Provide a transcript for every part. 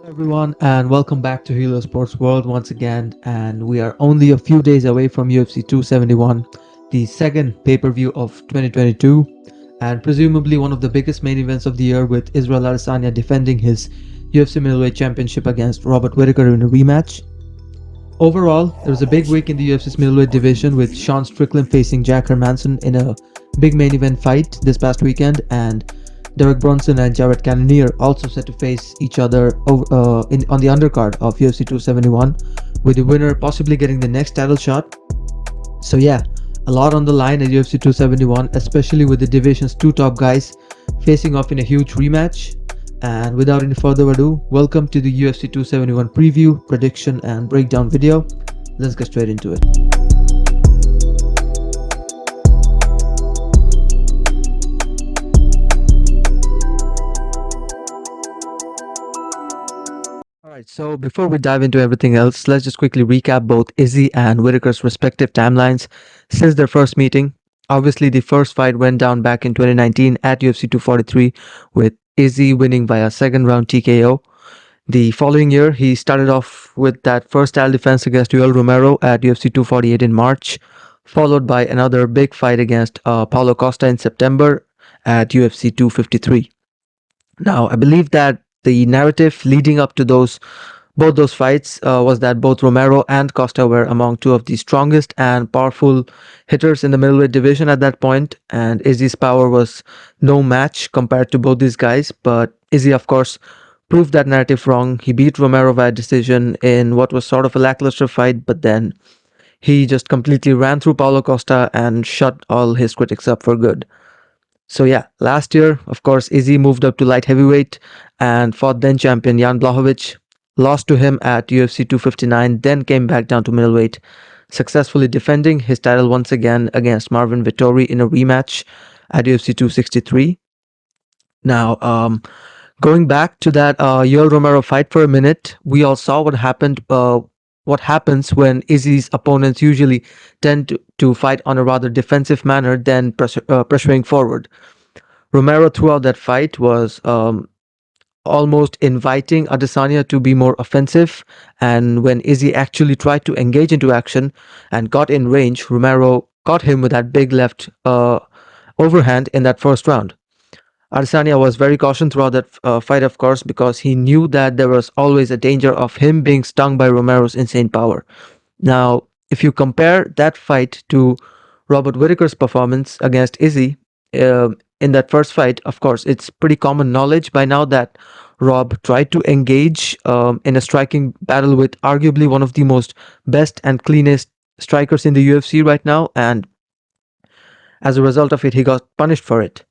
Everyone, and welcome back to Helo Sports World once again. And we are only a few days away from UFC 271, the second pay per view of 2022, and presumably one of the biggest main events of the year, with Israel Adesanya defending his UFC middleweight championship against Robert Whittaker in a rematch. Overall, there was a big week in the UFC's middleweight division, with Sean Strickland facing Jack Hermanson in a big main event fight this past weekend, and Derek Bronson and Jared Cannonier also set to face each other on the undercard of UFC 271, with the winner possibly getting the next title shot. So yeah, a lot on the line at UFC 271, especially with the division's two top guys facing off in a huge rematch. And without any further ado, welcome to the UFC 271 preview, prediction, and breakdown video. Let's get straight into it. Alright, so before we dive into everything else, let's just quickly recap both Izzy and Whittaker's respective timelines since their first meeting. Obviously, the first fight went down back in 2019 at UFC 243, with Izzy winning via second round TKO. The following year, he started off with that first title defense against Yoel Romero at UFC 248 in March, followed by another big fight against Paulo Costa in September at UFC 253. Now, I believe that the narrative leading up to both those fights was that both Romero and Costa were among two of the strongest and powerful hitters in the middleweight division at that point, and Izzy's power was no match compared to both these guys. But Izzy, of course, proved that narrative wrong. He beat Romero via decision in what was sort of a lackluster fight, but then he just completely ran through Paulo Costa and shut all his critics up for good. So yeah, last year, of course, Izzy moved up to light heavyweight and fought then champion Jan Blachowicz, lost to him at UFC 259, then came back down to middleweight, successfully defending his title once again against Marvin Vettori in a rematch at UFC 263. Now, going back to that Yoel Romero fight for a minute, we all saw what happened. What happens when Izzy's opponents usually tend to fight on a rather defensive manner than pressuring forward. Romero throughout that fight was almost inviting Adesanya to be more offensive, and when Izzy actually tried to engage into action and got in range, Romero caught him with that big left overhand in that first round. Adesanya was very cautious throughout that fight, of course, because he knew that there was always a danger of him being stung by Romero's insane power. Now, if you compare that fight to Robert Whittaker's performance against Izzy in that first fight, of course, it's pretty common knowledge by now that Rob tried to engage in a striking battle with arguably one of the most best and cleanest strikers in the UFC right now, and as a result of it, he got punished for it.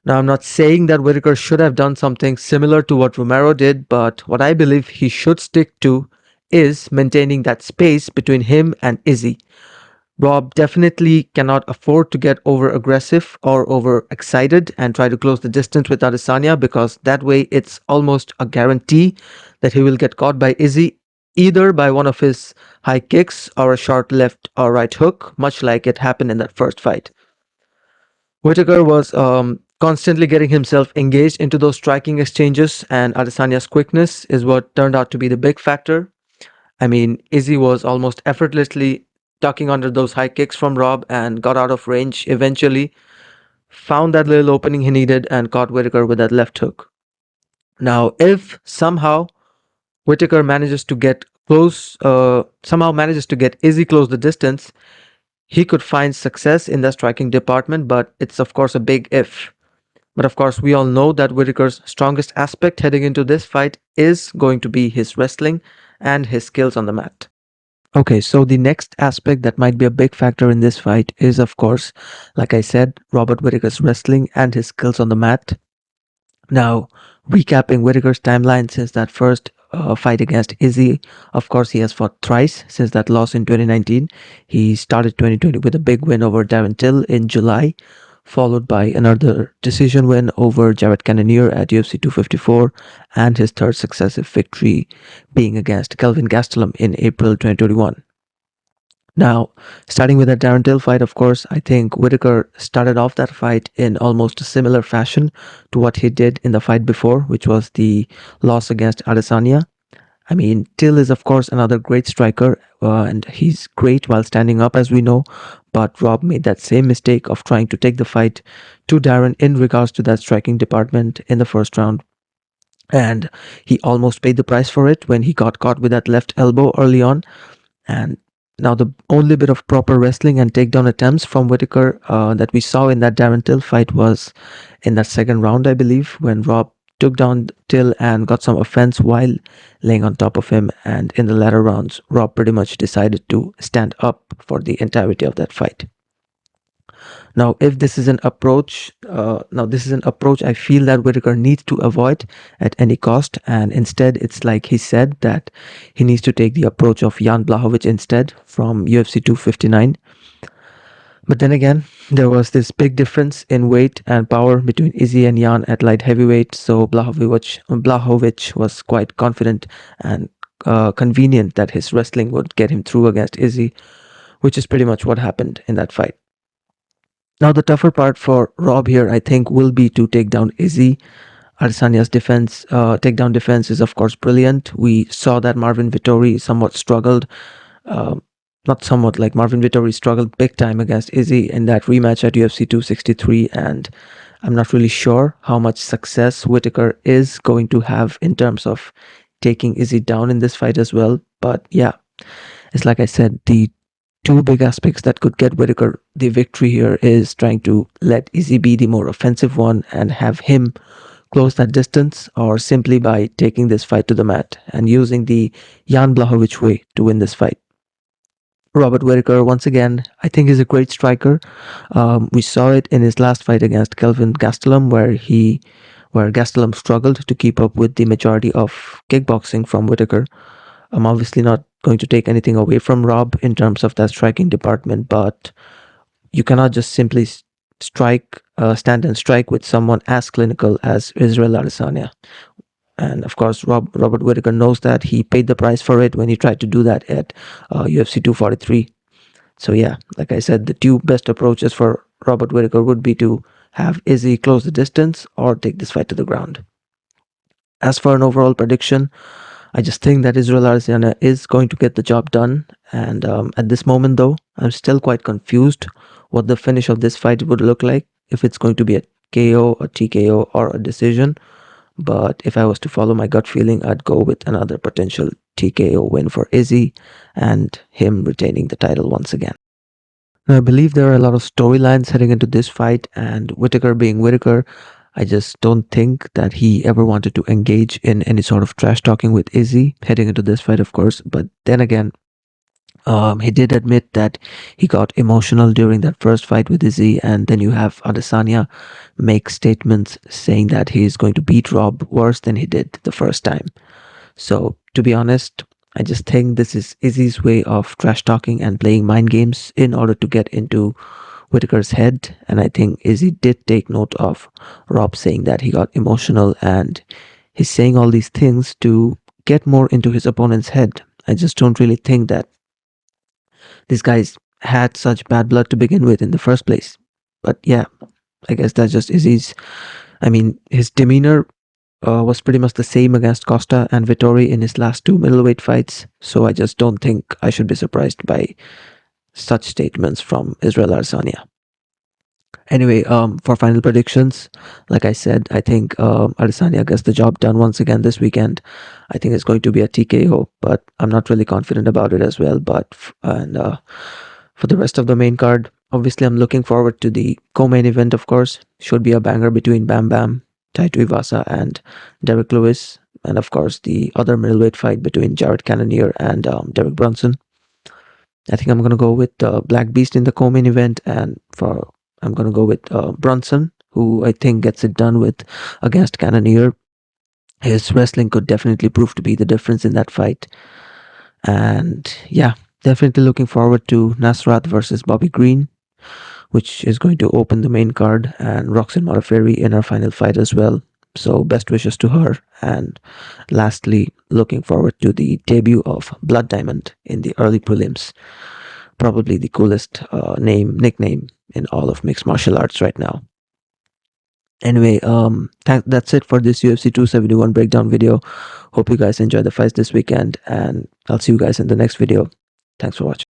Now, I'm not saying that Whittaker should have done something similar to what Romero did, but what I believe he should stick to is maintaining that space between him and Izzy. Rob definitely cannot afford to get over aggressive or over excited and try to close the distance with Adesanya, because that way it's almost a guarantee that he will get caught by Izzy, either by one of his high kicks or a short left or right hook, much like it happened in that first fight. Whittaker was constantly getting himself engaged into those striking exchanges, and Adesanya's quickness is what turned out to be the big factor. I mean, Izzy was almost effortlessly ducking under those high kicks from Rob and got out of range eventually, found that little opening he needed, and caught Whittaker with that left hook. Now, if somehow Whittaker manages to get Izzy close the distance, he could find success in the striking department, but it's of course a big if. But of course, we all know that Whittaker's strongest aspect heading into this fight is going to be his wrestling and his skills on the mat. Okay, so the next aspect that might be a big factor in this fight is, of course, like I said, Robert Whittaker's wrestling and his skills on the mat. Now, recapping Whittaker's timeline since that first fight against Izzy, of course, he has fought thrice since that loss in 2019. He started 2020 with a big win over Darren Till in July, followed by another decision win over Jared Cannonier at UFC 254, and his third successive victory being against Kelvin Gastelum in April 2021. Now, starting with that Darren Till fight, of course, I think Whittaker started off that fight in almost a similar fashion to what he did in the fight before, which was the loss against Adesanya. I mean, Till is, of course, another great striker, and he's great while standing up, as we know. But Rob made that same mistake of trying to take the fight to Darren in regards to that striking department in the first round. And he almost paid the price for it when he got caught with that left elbow early on. And now the only bit of proper wrestling and takedown attempts from Whittaker that we saw in that Darren Till fight was in that second round, I believe, when Rob took down Till and got some offense while laying on top of him. And in the latter rounds, Rob pretty much decided to stand up for the entirety of that fight. Now, if this is an approach, this is an approach I feel that Whittaker needs to avoid at any cost, and instead, it's like he said that he needs to take the approach of Jan Blachowicz instead from UFC 259. But then again, there was this big difference in weight and power between Izzy and Jan at light heavyweight, so Blachowicz was quite confident and convenient that his wrestling would get him through against Izzy, which is pretty much what happened in that fight. Now, the tougher part for Rob here, I think, will be to take down Izzy. Adesanya's takedown defense is, of course, brilliant. We saw that Marvin Vittori somewhat struggled. Um, Not somewhat, like Marvin Vittori struggled big time against Izzy in that rematch at UFC 263. And I'm not really sure how much success Whittaker is going to have in terms of taking Izzy down in this fight as well. But yeah, it's like I said, the two big aspects that could get Whittaker the victory here is trying to let Izzy be the more offensive one and have him close that distance, or simply by taking this fight to the mat and using the Jan Blachowicz way to win this fight. Robert Whittaker, once again, I think is a great striker. We saw it in his last fight against Kelvin Gastelum, where Gastelum struggled to keep up with the majority of kickboxing from Whittaker. I'm obviously not going to take anything away from Rob in terms of that striking department, but you cannot just simply stand and strike with someone as clinical as Israel Adesanya. And of course, Robert Whittaker knows that. He paid the price for it when he tried to do that at UFC 243. So yeah, like I said, the two best approaches for Robert Whittaker would be to have Izzy close the distance or take this fight to the ground. As for an overall prediction, I just think that Israel Adesanya is going to get the job done. And at this moment, though, I'm still quite confused what the finish of this fight would look like. If it's going to be a KO, a TKO, or a decision. But if I was to follow my gut feeling, I'd go with another potential TKO win for Izzy and him retaining the title once again. Now, I believe there are a lot of storylines heading into this fight, and Whittaker being Whittaker, I just don't think that he ever wanted to engage in any sort of trash talking with Izzy heading into this fight, of course. But then again, he did admit that he got emotional during that first fight with Izzy, and then you have Adesanya make statements saying that he is going to beat Rob worse than he did the first time. So, to be honest, I just think this is Izzy's way of trash talking and playing mind games in order to get into Whittaker's head. And I think Izzy did take note of Rob saying that he got emotional, and he's saying all these things to get more into his opponent's head. I just don't really think that these guys had such bad blood to begin with in the first place. But yeah, I guess that's just Izzy's. I mean, his demeanor was pretty much the same against Costa and Vittori in his last two middleweight fights, so I just don't think I should be surprised by such statements from Israel Adesanya. Anyway, for final predictions, like I said, I think Adesanya gets the job done once again this weekend. I think it's going to be a TKO, but I'm not really confident about it as well. For the rest of the main card, obviously I'm looking forward to the co-main event. Of course, should be a banger between Bam Bam, Taito Iwasa, and Derek Lewis, and of course the other middleweight fight between Jared Cannonier and Derek Brunson. I think I'm going to go with Black Beast in the co-main event, and for I'm going to go with Brunson, who I think gets it done with against Cannonier. His wrestling could definitely prove to be the difference in that fight. And yeah, definitely looking forward to Nasrat versus Bobby Green, which is going to open the main card, and Roxanne Modafferi in her final fight as well. So best wishes to her. And lastly, looking forward to the debut of Blood Diamond in the early prelims. probably the coolest nickname in all of mixed martial arts right now. Anyway, that's it for this UFC 271 breakdown video. Hope you guys enjoy the fights this weekend, and I'll see you guys in the next video. Thanks for watching.